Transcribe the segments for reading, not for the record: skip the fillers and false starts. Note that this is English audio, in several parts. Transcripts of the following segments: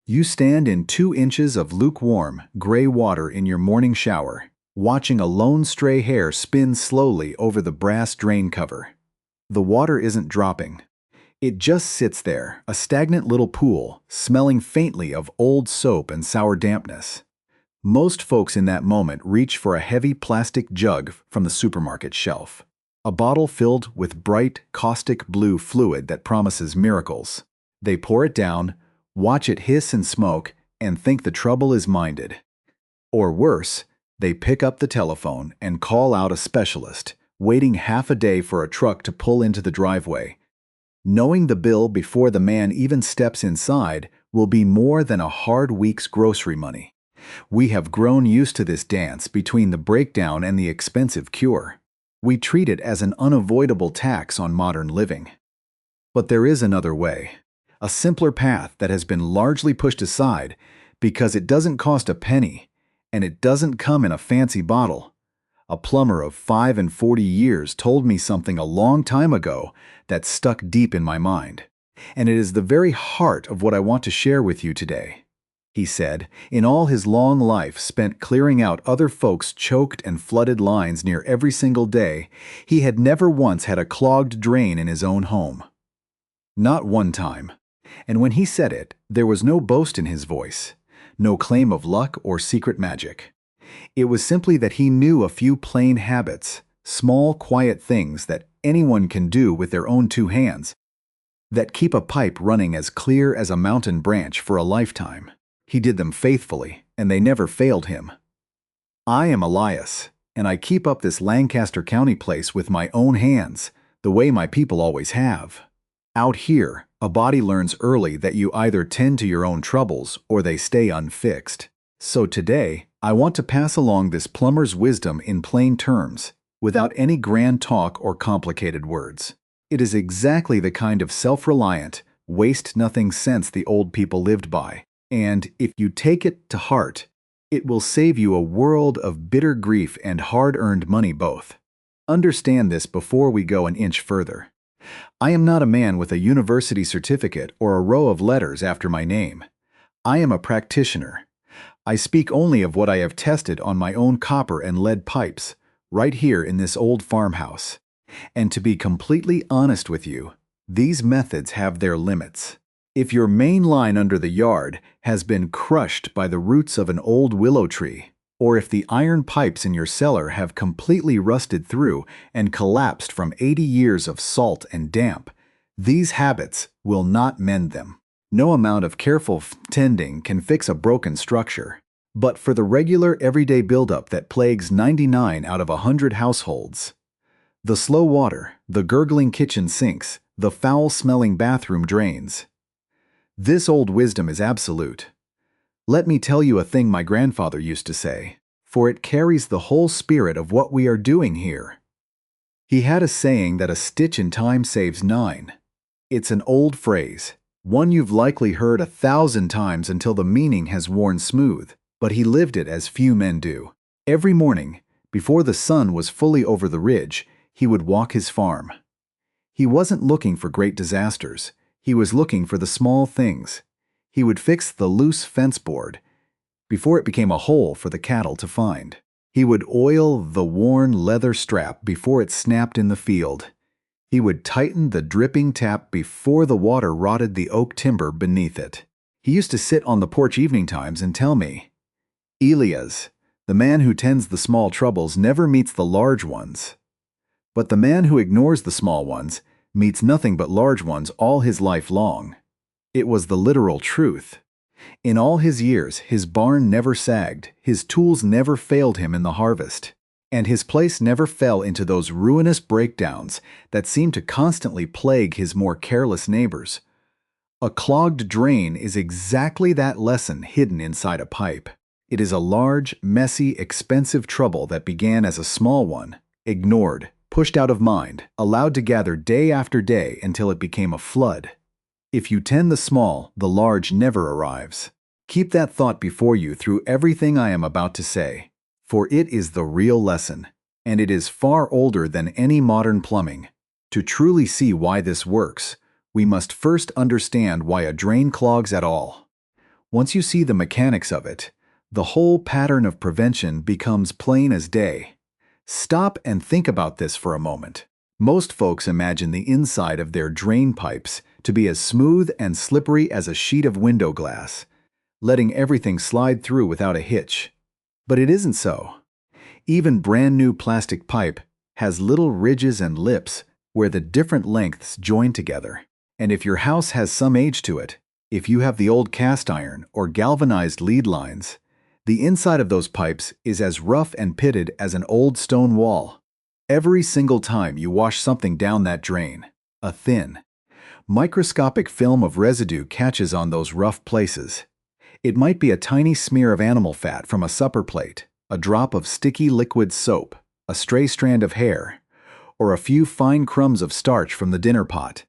You stand in 2 inches of lukewarm, gray water in your morning shower, watching a lone stray hair spin slowly over the brass drain cover. The water isn't dropping. It just sits there, a stagnant little pool, smelling faintly of old soap and sour dampness. Most folks in that moment reach for a heavy plastic jug from the supermarket shelf, a bottle filled with bright, caustic blue fluid that promises miracles. They pour it down, watch it hiss and smoke, and think the trouble is minded. Or worse, they pick up the telephone and call out a specialist, waiting half a day for a truck to pull into the driveway. Knowing the bill before the man even steps inside will be more than a hard week's grocery money. We have grown used to this dance between the breakdown and the expensive cure. We treat it as an unavoidable tax on modern living. But there is another way, a simpler path that has been largely pushed aside because it doesn't cost a penny and it doesn't come in a fancy bottle. A plumber of 40 years told me something a long time ago that stuck deep in my mind, and it is the very heart of what I want to share with you today. He said, in all his long life spent clearing out other folks' choked and flooded lines near every single day, he had never once had a clogged drain in his own home. Not one time. And when he said it, there was no boast in his voice, no claim of luck or secret magic. It was simply that he knew a few plain habits, small, quiet things that anyone can do with their own 2 hands, that keep a pipe running as clear as a mountain branch for a lifetime. He did them faithfully, and they never failed him. I am Elias, and I keep up this Lancaster County place with my own hands, the way my people always have. Out here, a body learns early that you either tend to your own troubles or they stay unfixed. So today, I want to pass along this plumber's wisdom in plain terms, without any grand talk or complicated words. It is exactly the kind of self-reliant, waste-nothing sense the old people lived by. And if you take it to heart, it will save you a world of bitter grief and hard-earned money both. Understand this before we go an inch further. I am not a man with a university certificate or a row of letters after my name. I am a practitioner. I speak only of what I have tested on my own copper and lead pipes, right here in this old farmhouse. And to be completely honest with you, these methods have their limits. If your main line under the yard has been crushed by the roots of an old willow tree, or if the iron pipes in your cellar have completely rusted through and collapsed from 80 years of salt and damp, these habits will not mend them. No amount of careful tending can fix a broken structure. But for the regular everyday buildup that plagues 99 out of 100 households, the slow water, the gurgling kitchen sinks, the foul-smelling bathroom drains, this old wisdom is absolute. Let me tell you a thing my grandfather used to say, for it carries the whole spirit of what we are doing here. He had a saying that a stitch in time saves 9. It's an old phrase, one you've likely heard 1,000 times until the meaning has worn smooth, but he lived it as few men do. Every morning, before the sun was fully over the ridge, he would walk his farm. He wasn't looking for great disasters. He was looking for the small things. He would fix the loose fence board before it became a hole for the cattle to find. He would oil the worn leather strap before it snapped in the field. He would tighten the dripping tap before the water rotted the oak timber beneath it. He used to sit on the porch evening times and tell me, Elias, the man who tends the small troubles never meets the large ones. But the man who ignores the small ones meets nothing but large ones all his life long. It was the literal truth. In all his years, his barn never sagged, his tools never failed him in the harvest, and his place never fell into those ruinous breakdowns that seemed to constantly plague his more careless neighbors. A clogged drain is exactly that lesson hidden inside a pipe. It is a large, messy, expensive trouble that began as a small one, ignored, pushed out of mind, allowed to gather day after day until it became a flood. If you tend the small, the large never arrives. Keep that thought before you through everything I am about to say, for it is the real lesson, and it is far older than any modern plumbing. To truly see why this works, we must first understand why a drain clogs at all. Once you see the mechanics of it, the whole pattern of prevention becomes plain as day. Stop and think about this for a moment. Most folks imagine the inside of their drain pipes to be as smooth and slippery as a sheet of window glass, letting everything slide through without a hitch. But it isn't so. Even brand new plastic pipe has little ridges and lips where the different lengths join together. And if your house has some age to it, if you have the old cast iron or galvanized lead lines, the inside of those pipes is as rough and pitted as an old stone wall. Every single time you wash something down that drain, a thin, microscopic film of residue catches on those rough places. It might be a tiny smear of animal fat from a supper plate, a drop of sticky liquid soap, a stray strand of hair, or a few fine crumbs of starch from the dinner pot.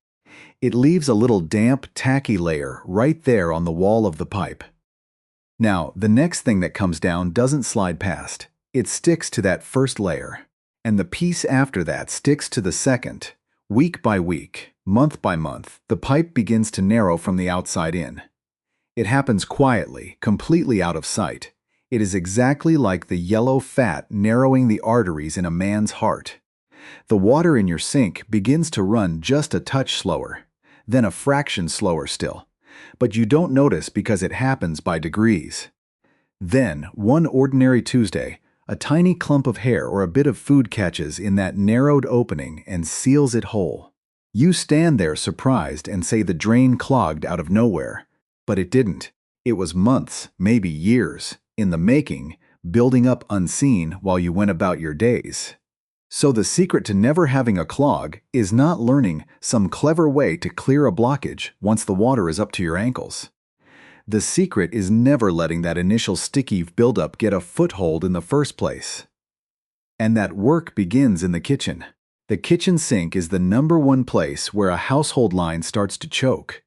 It leaves a little damp, tacky layer right there on the wall of the pipe. Now, the next thing that comes down doesn't slide past. It sticks to that first layer, and the piece after that sticks to the second. Week by week, month by month, the pipe begins to narrow from the outside in. It happens quietly, completely out of sight. It is exactly like the yellow fat narrowing the arteries in a man's heart. The water in your sink begins to run just a touch slower, then a fraction slower still, but you don't notice because it happens by degrees. Then, one ordinary Tuesday, a tiny clump of hair or a bit of food catches in that narrowed opening and seals it whole. You stand there surprised and say the drain clogged out of nowhere, but it didn't. It was months, maybe years, in the making, building up unseen while you went about your days. So the secret to never having a clog is not learning some clever way to clear a blockage once the water is up to your ankles. The secret is never letting that initial sticky buildup get a foothold in the first place. And that work begins in the kitchen. The kitchen sink is the #1 place where a household line starts to choke.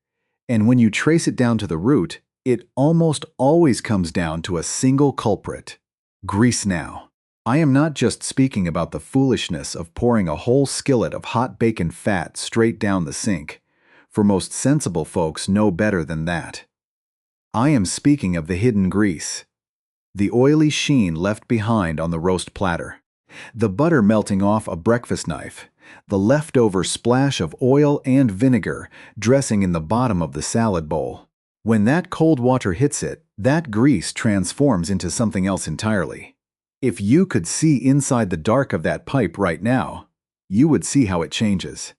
And when you trace it down to the root, it almost always comes down to a single culprit: grease. Now, I am not just speaking about the foolishness of pouring a whole skillet of hot bacon fat straight down the sink, for most sensible folks know better than that. I am speaking of the hidden grease, the oily sheen left behind on the roast platter, the butter melting off a breakfast knife, the leftover splash of oil and vinegar dressing in the bottom of the salad bowl. When that cold water hits it, that grease transforms into something else entirely. If you could see inside the dark of that pipe right now, you would see how it changes.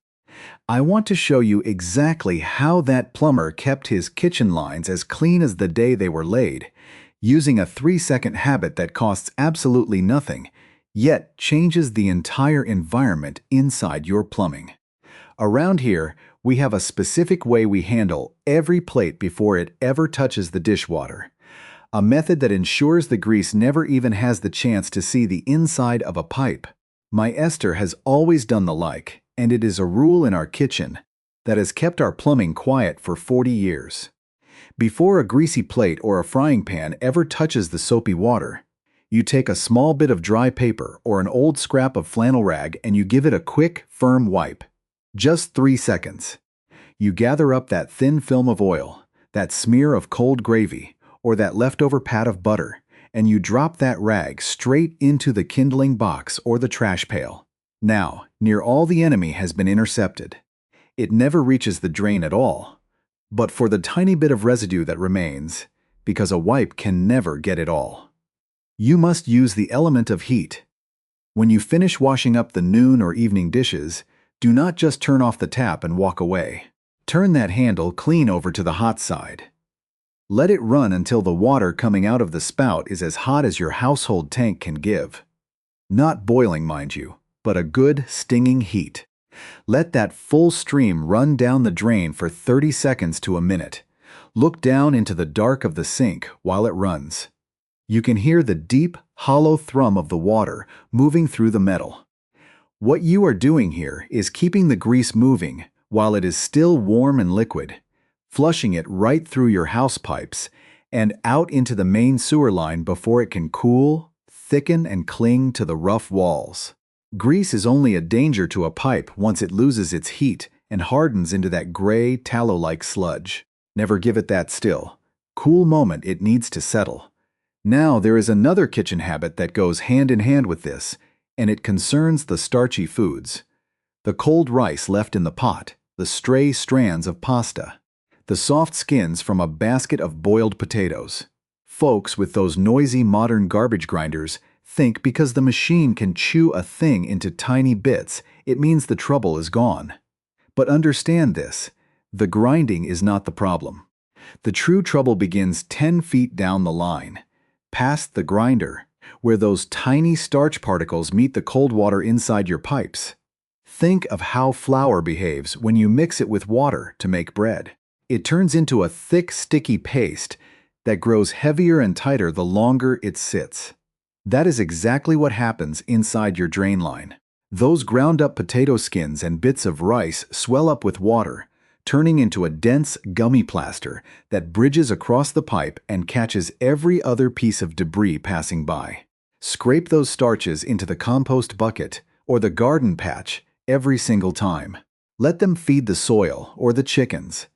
I want to show you exactly how that plumber kept his kitchen lines as clean as the day they were laid, using a 3-second habit that costs absolutely nothing, yet changes the entire environment inside your plumbing. Around here, we have a specific way we handle every plate before it ever touches the dishwater. A method that ensures the grease never even has the chance to see the inside of a pipe. My Esther has always done the like, and it is a rule in our kitchen that has kept our plumbing quiet for 40 years. Before a greasy plate or a frying pan ever touches the soapy water, you take a small bit of dry paper or an old scrap of flannel rag and you give it a quick, firm wipe. Just 3 seconds. You gather up that thin film of oil, that smear of cold gravy, or that leftover pat of butter, and you drop that rag straight into the kindling box or the trash pail. Now, near all the enemy has been intercepted. It never reaches the drain at all, but for the tiny bit of residue that remains, because a wipe can never get it all. You must use the element of heat. When you finish washing up the noon or evening dishes, do not just turn off the tap and walk away. Turn that handle clean over to the hot side. Let it run until the water coming out of the spout is as hot as your household tank can give. Not boiling, mind you, but a good, stinging heat. Let that full stream run down the drain for 30 seconds to a minute. Look down into the dark of the sink while it runs. You can hear the deep, hollow thrum of the water moving through the metal. What you are doing here is keeping the grease moving while it is still warm and liquid, flushing it right through your house pipes and out into the main sewer line before it can cool, thicken, and cling to the rough walls. Grease is only a danger to a pipe once it loses its heat and hardens into that gray, tallow-like sludge. Never give it that still. cool moment it needs to settle. Now there is another kitchen habit that goes hand in hand with this, and it concerns the starchy foods. The cold rice left in the pot, the stray strands of pasta, the soft skins from a basket of boiled potatoes. Folks with those noisy modern garbage grinders think because the machine can chew a thing into tiny bits, it means the trouble is gone. But understand this, the grinding is not the problem. The true trouble begins 10 feet down the line, past the grinder, where those tiny starch particles meet the cold water inside your pipes. Think of how flour behaves when you mix it with water to make bread. It turns into a thick, sticky paste that grows heavier and tighter the longer it sits. That is exactly what happens inside your drain line. Those ground-up potato skins and bits of rice swell up with water, turning into a dense gummy plaster that bridges across the pipe and catches every other piece of debris passing by. Scrape those starches into the compost bucket or the garden patch every single time. Let them feed the soil or the chickens,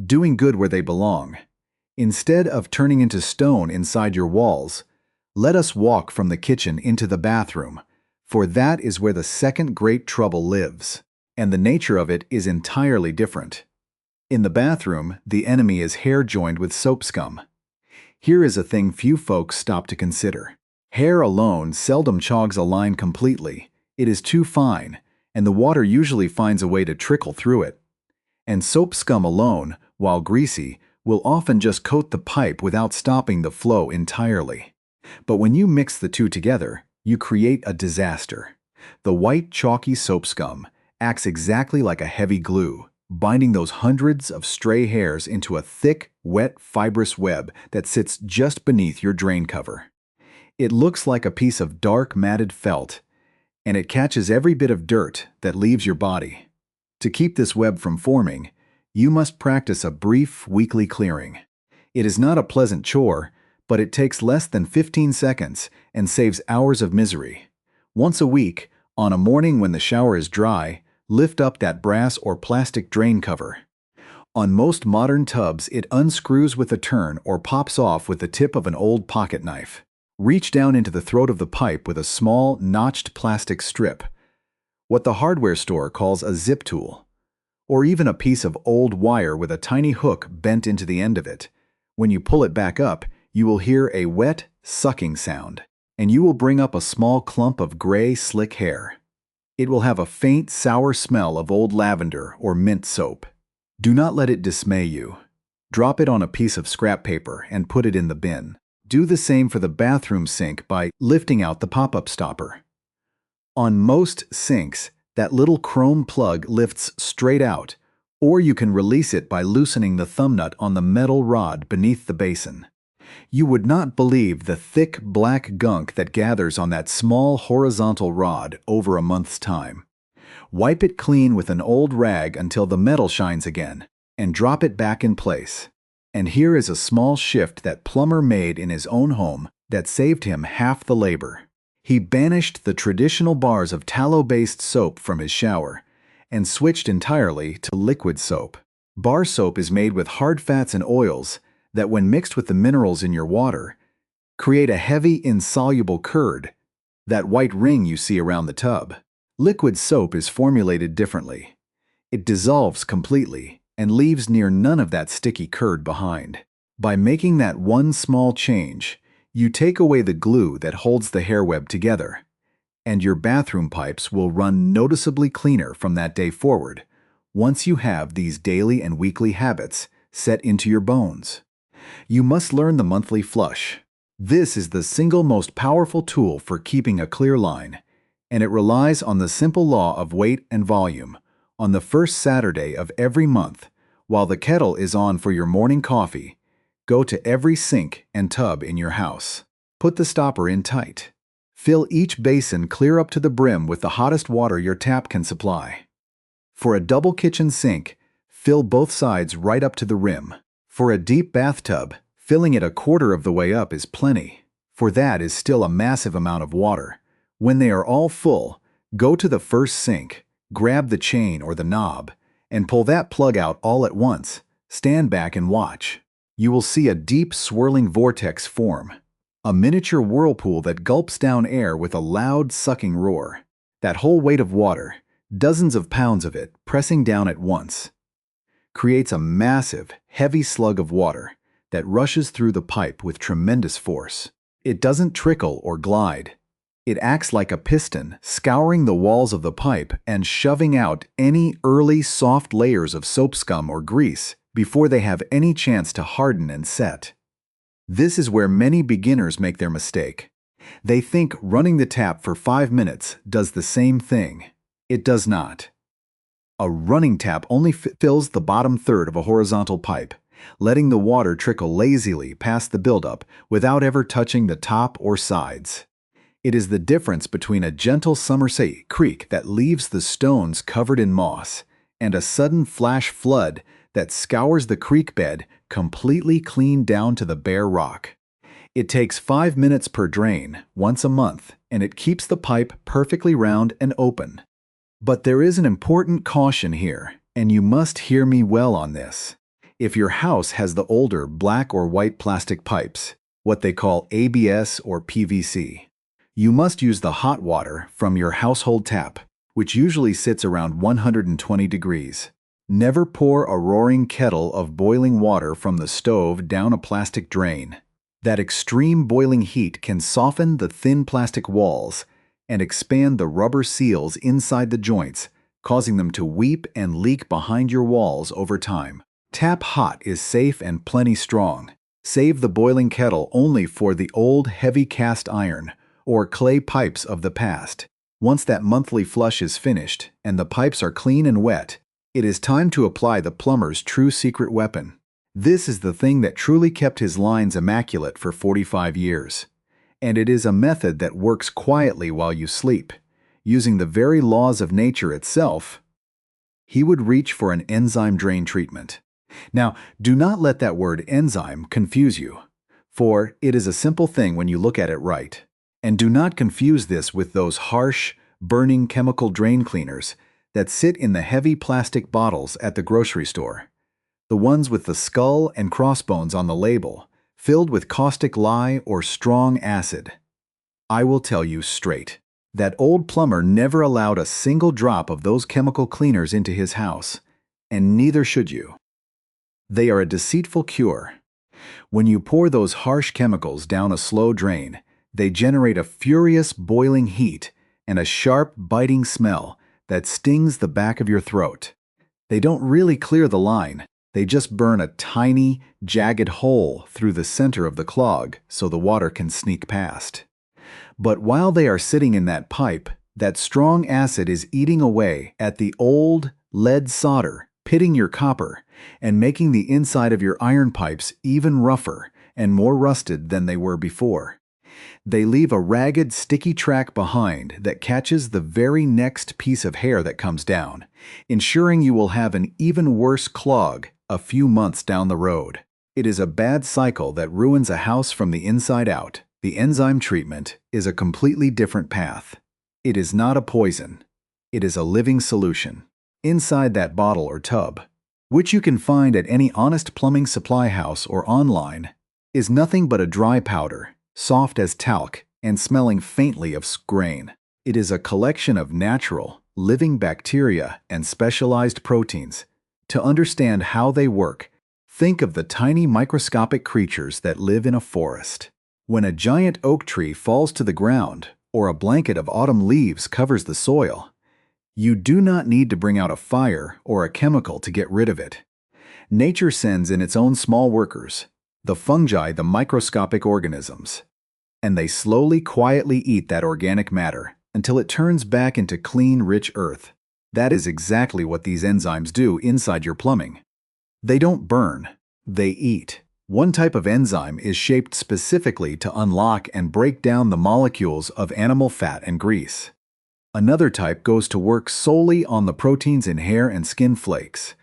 doing good where they belong. Instead of turning into stone inside your walls, let us walk from the kitchen into the bathroom, for that is where the second great trouble lives, and the nature of it is entirely different. In the bathroom, the enemy is hair joined with soap scum. Here is a thing few folks stop to consider. Hair alone seldom chogs a line completely. It is too fine, and the water usually finds a way to trickle through it. And soap scum alone, while greasy, will often just coat the pipe without stopping the flow entirely. But when you mix the two together, you create a disaster. The white, chalky soap scum acts exactly like a heavy glue, binding those hundreds of stray hairs into a thick, wet, fibrous web that sits just beneath your drain cover. It looks like a piece of dark, matted felt, and it catches every bit of dirt that leaves your body. To keep this web from forming, you must practice a brief weekly clearing. It is not a pleasant chore, but it takes less than 15 seconds and saves hours of misery. Once a week, on a morning when the shower is dry, lift up that brass or plastic drain cover. On most modern tubs, it unscrews with a turn or pops off with the tip of an old pocket knife. Reach down into the throat of the pipe with a small, notched plastic strip, what the hardware store calls a zip tool, or even a piece of old wire with a tiny hook bent into the end of it. When you pull it back up, you will hear a wet, sucking sound, and you will bring up a small clump of gray, slick hair. It will have a faint, sour smell of old lavender or mint soap. Do not let it dismay you. Drop it on a piece of scrap paper and put it in the bin. Do the same for the bathroom sink by lifting out the pop-up stopper. On most sinks, that little chrome plug lifts straight out, or you can release it by loosening the thumb nut on the metal rod beneath the basin. You would not believe the thick black gunk that gathers on that small horizontal rod over a month's time. Wipe it clean with an old rag until the metal shines again, and drop it back in place. And here is a small shift that plumber made in his own home that saved him half the labor. He banished the traditional bars of tallow-based soap from his shower and switched entirely to liquid soap. Bar soap is made with hard fats and oils that, when mixed with the minerals in your water, create a heavy, insoluble curd, that white ring you see around the tub. Liquid soap is formulated differently. It dissolves completely and leaves near none of that sticky curd behind. By making that one small change, you take away the glue that holds the hair web together, and your bathroom pipes will run noticeably cleaner from that day forward, once you have these daily and weekly habits set into your bones. You must learn the monthly flush. This is the single most powerful tool for keeping a clear line, and it relies on the simple law of weight and volume. On the first Saturday of every month, while the kettle is on for your morning coffee, go to every sink and tub in your house. Put the stopper in tight. Fill each basin clear up to the brim with the hottest water your tap can supply. For a double kitchen sink, fill both sides right up to the rim. For a deep bathtub, filling it a quarter of the way up is plenty, for that is still a massive amount of water. When they are all full, go to the first sink, grab the chain or the knob, and pull that plug out all at once. Stand back and watch. You will see a deep swirling vortex form, a miniature whirlpool that gulps down air with a loud sucking roar. That whole weight of water, dozens of pounds of it pressing down at once, creates a massive, heavy slug of water that rushes through the pipe with tremendous force. It doesn't trickle or glide. It acts like a piston, scouring the walls of the pipe and shoving out any early soft layers of soap scum or grease before they have any chance to harden and set. This is where many beginners make their mistake. They think running the tap for 5 minutes does the same thing. It does not. A running tap only fills the bottom third of a horizontal pipe, letting the water trickle lazily past the buildup without ever touching the top or sides. It is the difference between a gentle summer creek that leaves the stones covered in moss and a sudden flash flood that scours the creek bed completely clean down to the bare rock. It takes 5 minutes per drain, once a month, and it keeps the pipe perfectly round and open. But there is an important caution here, and you must hear me well on this. If your house has the older black or white plastic pipes, what they call ABS or PVC, you must use the hot water from your household tap, which usually sits around 120 degrees. Never pour a roaring kettle of boiling water from the stove down a plastic drain. That extreme boiling heat can soften the thin plastic walls and expand the rubber seals inside the joints, causing them to weep and leak behind your walls over time. Tap hot is safe and plenty strong. Save the boiling kettle only for the old heavy cast iron or clay pipes of the past. Once that monthly flush is finished and the pipes are clean and wet, it is time to apply the plumber's true secret weapon. This is the thing that truly kept his lines immaculate for 45 years. And it is a method that works quietly while you sleep, using the very laws of nature itself. He would reach for an enzyme drain treatment. Now, do not let that word enzyme confuse you, for it is a simple thing when you look at it right. And do not confuse this with those harsh, burning chemical drain cleaners that sit in the heavy plastic bottles at the grocery store. The ones with the skull and crossbones on the label, filled with caustic lye or strong acid. I will tell you straight, that old plumber never allowed a single drop of those chemical cleaners into his house, and neither should you. They are a deceitful cure. When you pour those harsh chemicals down a slow drain, they generate a furious boiling heat and a sharp, biting smell that stings the back of your throat. They don't really clear the line. They just burn a tiny, jagged hole through the center of the clog so the water can sneak past. But while they are sitting in that pipe, that strong acid is eating away at the old lead solder, pitting your copper, and making the inside of your iron pipes even rougher and more rusted than they were before. They leave a ragged, sticky track behind that catches the very next piece of hair that comes down, ensuring you will have an even worse clog a few months down the road. It is a bad cycle that ruins a house from the inside out. The enzyme treatment is a completely different path. It is not a poison. It is a living solution. Inside that bottle or tub, which you can find at any honest plumbing supply house or online, is nothing but a dry powder, soft as talc and smelling faintly of grain. It is a collection of natural, living bacteria and specialized proteins. To understand how they work, think of the tiny microscopic creatures that live in a forest. When a giant oak tree falls to the ground or a blanket of autumn leaves covers the soil, you do not need to bring out a fire or a chemical to get rid of it. Nature sends in its own small workers, the fungi, the microscopic organisms, and they slowly, quietly eat that organic matter until it turns back into clean, rich earth. That is exactly what these enzymes do inside your plumbing. They don't burn, they eat. One type of enzyme is shaped specifically to unlock and break down the molecules of animal fat and grease. Another type goes to work solely on the proteins in hair and skin flakes.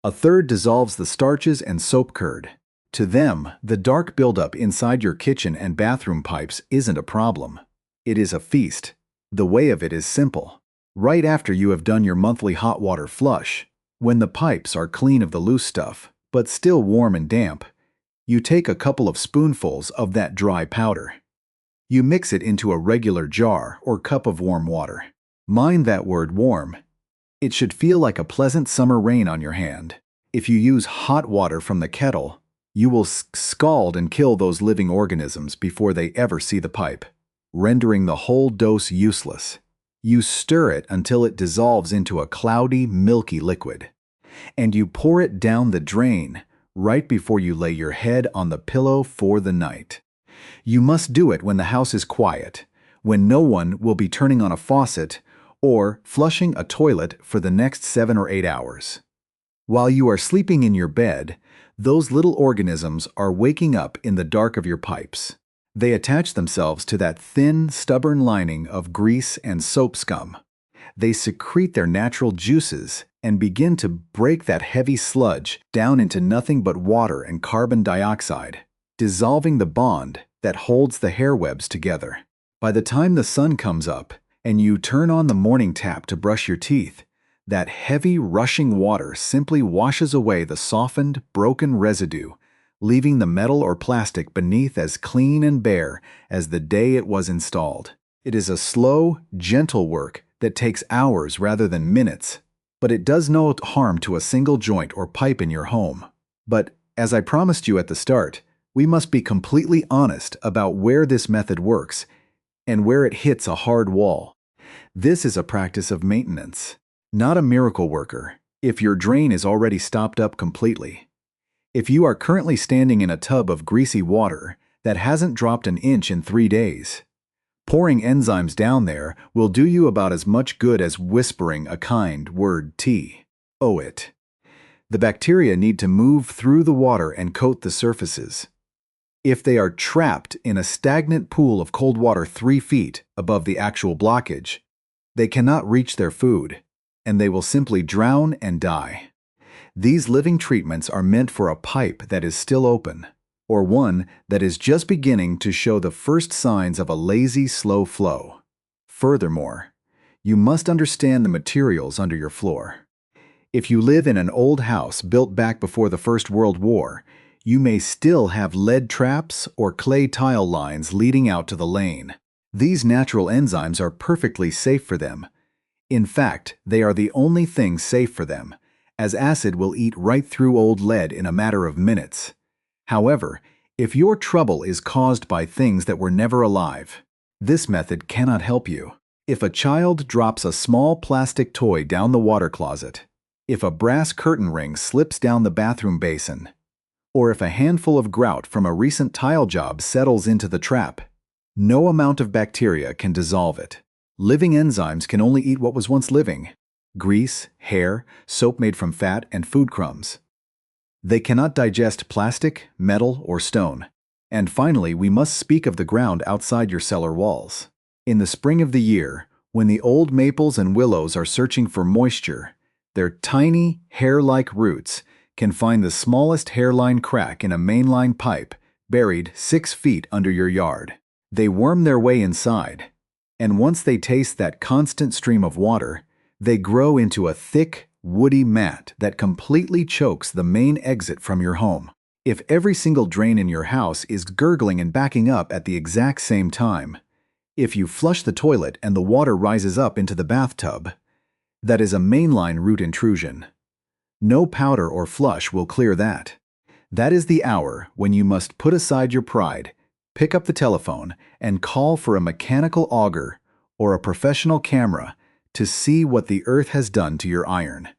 A third dissolves the starches and soap curd. To them, the dark buildup inside your kitchen and bathroom pipes isn't a problem. It is a feast. The way of it is simple. Right after you have done your monthly hot water flush, when the pipes are clean of the loose stuff, but still warm and damp, You take a couple of spoonfuls of that dry powder. You mix it into a regular jar or cup of warm water. Mind that word warm. It should feel like a pleasant summer rain on your hand. If you use hot water from the kettle, you will scald and kill those living organisms before they ever see the pipe, rendering the whole dose useless. You stir it until it dissolves into a cloudy, milky liquid, and you pour it down the drain right before you lay your head on the pillow for the night. You must do it when the house is quiet, when no one will be turning on a faucet or flushing a toilet for the next 7 or 8 hours. While you are sleeping in your bed, those little organisms are waking up in the dark of your pipes. They attach themselves to that thin, stubborn lining of grease and soap scum. They secrete their natural juices and begin to break that heavy sludge down into nothing but water and carbon dioxide, dissolving the bond that holds the hair webs together. By the time the sun comes up and you turn on the morning tap to brush your teeth, that heavy, rushing water simply washes away the softened, broken residue, leaving the metal or plastic beneath as clean and bare as the day it was installed. It is a slow, gentle work that takes hours rather than minutes, but it does no harm to a single joint or pipe in your home. But, as I promised you at the start, we must be completely honest about where this method works and where it hits a hard wall. This is a practice of maintenance, not a miracle worker, if your drain is already stopped up completely. If you are currently standing in a tub of greasy water that hasn't dropped an inch in 3 days, pouring enzymes down there will do you about as much good as whispering a kind word tea. Owe it. The bacteria need to move through the water and coat the surfaces. If they are trapped in a stagnant pool of cold water 3 feet above the actual blockage, they cannot reach their food, and they will simply drown and die. These living treatments are meant for a pipe that is still open, or one that is just beginning to show the first signs of a lazy, slow flow. Furthermore, you must understand the materials under your floor. If you live in an old house built back before the First World War, you may still have lead traps or clay tile lines leading out to the lane. These natural enzymes are perfectly safe for them. In fact, they are the only thing safe for them, as acid will eat right through old lead in a matter of minutes. However, if your trouble is caused by things that were never alive, this method cannot help you. If a child drops a small plastic toy down the water closet, if a brass curtain ring slips down the bathroom basin, or if a handful of grout from a recent tile job settles into the trap, no amount of bacteria can dissolve it. Living enzymes can only eat what was once living: grease, hair, soap made from fat, and food crumbs. They cannot digest plastic, metal, or stone. And finally, we must speak of the ground outside your cellar walls. In the spring of the year, when the old maples and willows are searching for moisture, their tiny, hair-like roots can find the smallest hairline crack in a mainline pipe buried 6 feet under your yard. They worm their way inside, and once they taste that constant stream of water, they grow into a thick, woody mat that completely chokes the main exit from your home. If every single drain in your house is gurgling and backing up at the exact same time, if you flush the toilet and the water rises up into the bathtub, that is a mainline root intrusion. No powder or flush will clear that. That is the hour when you must put aside your pride, pick up the telephone, and call for a mechanical auger or a professional camera to see what the earth has done to your iron,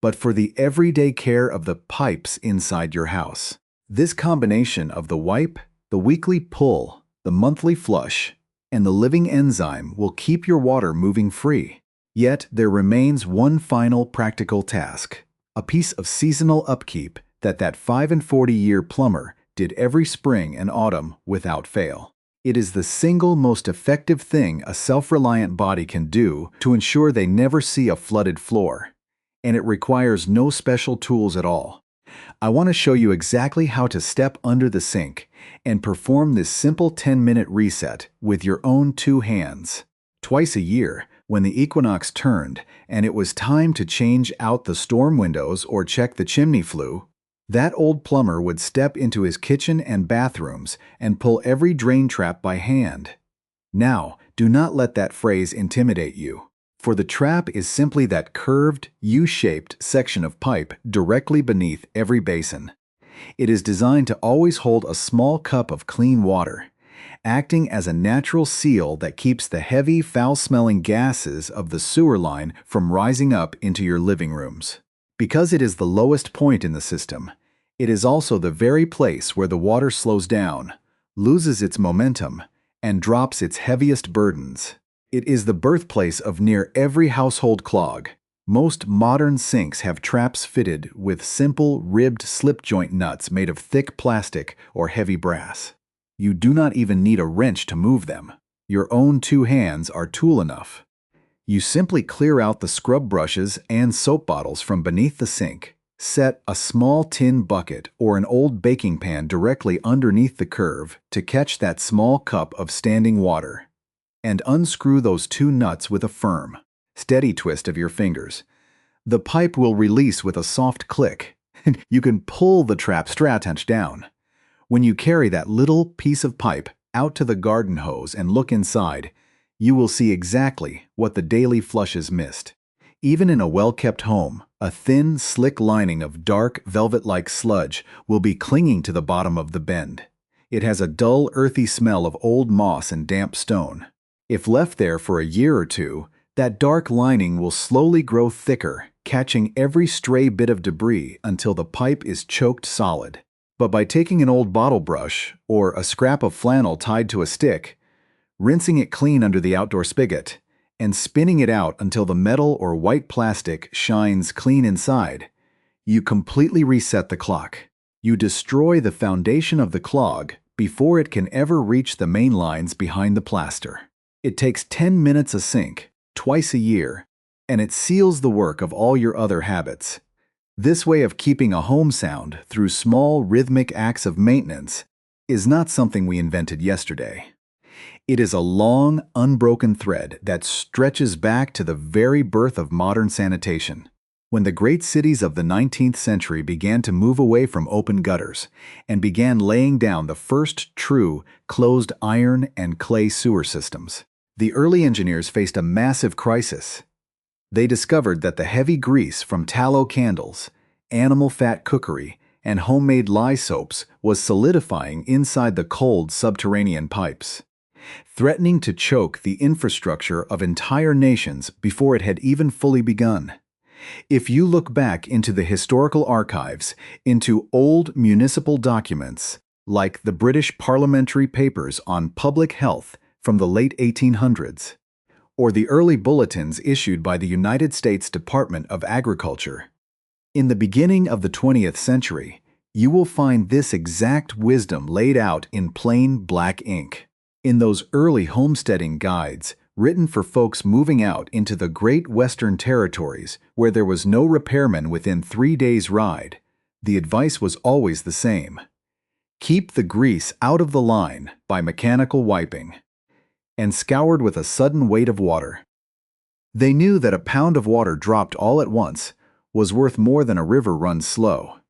but for the everyday care of the pipes inside your house. This combination of the wipe, the weekly pull, the monthly flush, and the living enzyme will keep your water moving free. Yet there remains one final practical task, a piece of seasonal upkeep that 5 and 40-year plumber did every spring and autumn without fail. It is the single most effective thing a self-reliant body can do to ensure they never see a flooded floor, and it requires no special tools at all. I want to show you exactly how to step under the sink and perform this simple 10-minute reset with your own 2 hands. Twice a year, when the equinox turned and it was time to change out the storm windows or check the chimney flue, That old plumber would step into his kitchen and bathrooms and pull every drain trap by hand. Now, do not let that phrase intimidate you, for the trap is simply that curved, U-shaped section of pipe directly beneath every basin. It is designed to always hold a small cup of clean water, acting as a natural seal that keeps the heavy, foul-smelling gases of the sewer line from rising up into your living rooms. Because it is the lowest point in the system, it is also the very place where the water slows down, loses its momentum, and drops its heaviest burdens. It is the birthplace of near every household clog. Most modern sinks have traps fitted with simple, ribbed slip joint nuts made of thick plastic or heavy brass. You do not even need a wrench to move them. Your own two hands are tool enough. You simply clear out the scrub brushes and soap bottles from beneath the sink, set a small tin bucket or an old baking pan directly underneath the curve to catch that small cup of standing water, and unscrew those two nuts with a firm, steady twist of your fingers. The pipe will release with a soft click. You can pull the trap stratanch down. When you carry that little piece of pipe out to the garden hose and look inside, you will see exactly what the daily flushes missed. Even in a well-kept home, a thin, slick lining of dark, velvet-like sludge will be clinging to the bottom of the bend. It has a dull, earthy smell of old moss and damp stone. If left there for a year or two, that dark lining will slowly grow thicker, catching every stray bit of debris until the pipe is choked solid. But by taking an old bottle brush or a scrap of flannel tied to a stick, rinsing it clean under the outdoor spigot, and spinning it out until the metal or white plastic shines clean inside, you completely reset the clock. You destroy the foundation of the clog before it can ever reach the main lines behind the plaster. It takes 10 minutes a sink, twice a year, and it seals the work of all your other habits. This way of keeping a home sound through small rhythmic acts of maintenance is not something we invented yesterday. It is a long, unbroken thread that stretches back to the very birth of modern sanitation, when the great cities of the 19th century began to move away from open gutters and began laying down the first true closed iron and clay sewer systems. The early engineers faced a massive crisis. They discovered that the heavy grease from tallow candles, animal fat cookery, and homemade lye soaps was solidifying inside the cold subterranean pipes, threatening to choke the infrastructure of entire nations before it had even fully begun. If you look back into the historical archives, into old municipal documents, like the British Parliamentary Papers on Public Health from the late 1800s, or the early bulletins issued by the United States Department of Agriculture, in the beginning of the 20th century, you will find this exact wisdom laid out in plain black ink. In those early homesteading guides, written for folks moving out into the great Western territories where there was no repairman within 3 days' ride, the advice was always the same. Keep the grease out of the line by mechanical wiping, and scoured with a sudden weight of water. They knew that a pound of water dropped all at once was worth more than a river run slow.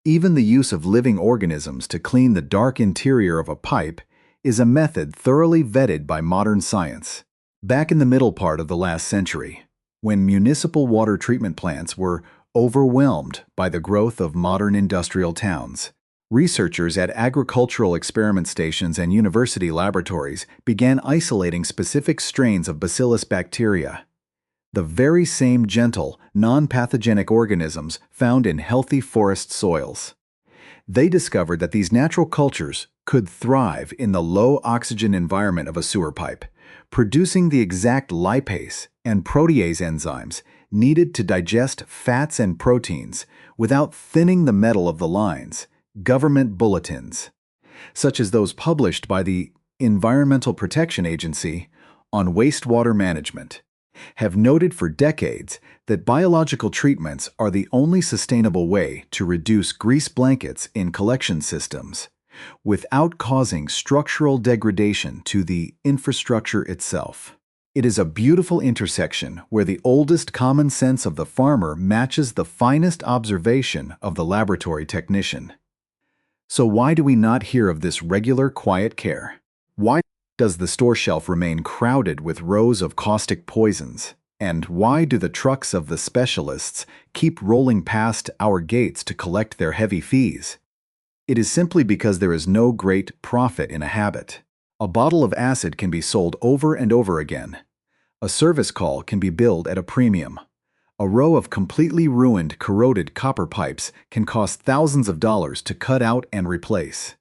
Even the use of living organisms to clean the dark interior of a pipe is a method thoroughly vetted by modern science. Back in the middle part of the last century, when municipal water treatment plants were overwhelmed by the growth of modern industrial towns, researchers at agricultural experiment stations and university laboratories began isolating specific strains of Bacillus bacteria, the very same gentle, non-pathogenic organisms found in healthy forest soils. They discovered that these natural cultures could thrive in the low-oxygen environment of a sewer pipe, producing the exact lipase and protease enzymes needed to digest fats and proteins without thinning the metal of the lines. Government bulletins, such as those published by the Environmental Protection Agency on wastewater management, have noted for decades that biological treatments are the only sustainable way to reduce grease blankets in collection systems without causing structural degradation to the infrastructure itself. It is a beautiful intersection where the oldest common sense of the farmer matches the finest observation of the laboratory technician. So why do we not hear of this regular, quiet care? Why does the store shelf remain crowded with rows of caustic poisons? And why do the trucks of the specialists keep rolling past our gates to collect their heavy fees? It is simply because there is no great profit in a habit. A bottle of acid can be sold over and over again. A service call can be billed at a premium. A row of completely ruined, corroded copper pipes can cost thousands of dollars to cut out and replace.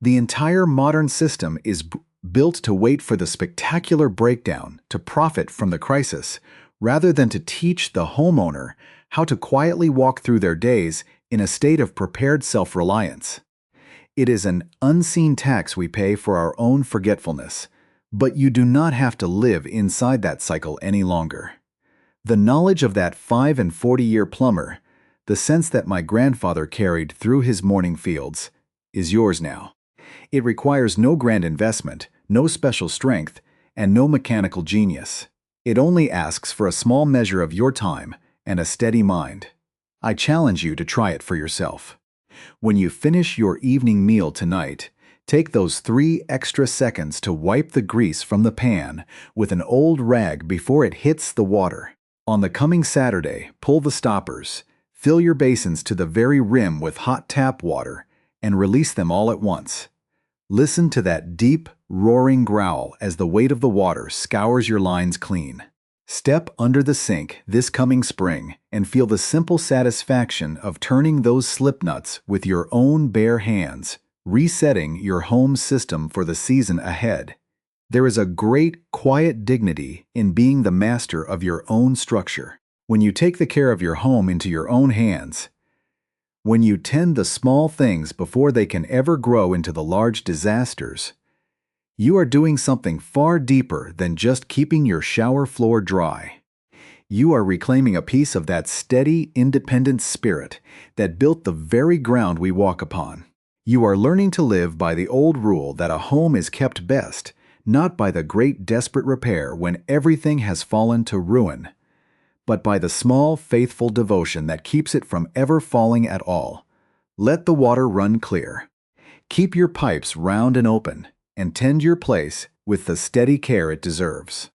The entire modern system is built to wait for the spectacular breakdown to profit from the crisis, rather than to teach the homeowner how to quietly walk through their days in a state of prepared self-reliance. It is an unseen tax we pay for our own forgetfulness, but you do not have to live inside that cycle any longer. The knowledge of that 5- and 40-year plumber, the sense that my grandfather carried through his morning fields, is yours now. It requires no grand investment, no special strength, and no mechanical genius. It only asks for a small measure of your time and a steady mind. I challenge you to try it for yourself. When you finish your evening meal tonight, take those 3 extra seconds to wipe the grease from the pan with an old rag before it hits the water. On the coming Saturday, pull the stoppers, fill your basins to the very rim with hot tap water, and release them all at once. Listen to that deep, roaring growl as the weight of the water scours your lines clean. Step under the sink this coming spring and feel the simple satisfaction of turning those slip nuts with your own bare hands, resetting your home system for the season ahead. There is a great, quiet dignity in being the master of your own structure. When you take the care of your home into your own hands, when you tend the small things before they can ever grow into the large disasters, you are doing something far deeper than just keeping your shower floor dry. You are reclaiming a piece of that steady, independent spirit that built the very ground we walk upon. You are learning to live by the old rule that a home is kept best, not by the great desperate repair when everything has fallen to ruin, but by the small, faithful devotion that keeps it from ever falling at all. Let the water run clear. Keep your pipes round and open, and tend your place with the steady care it deserves.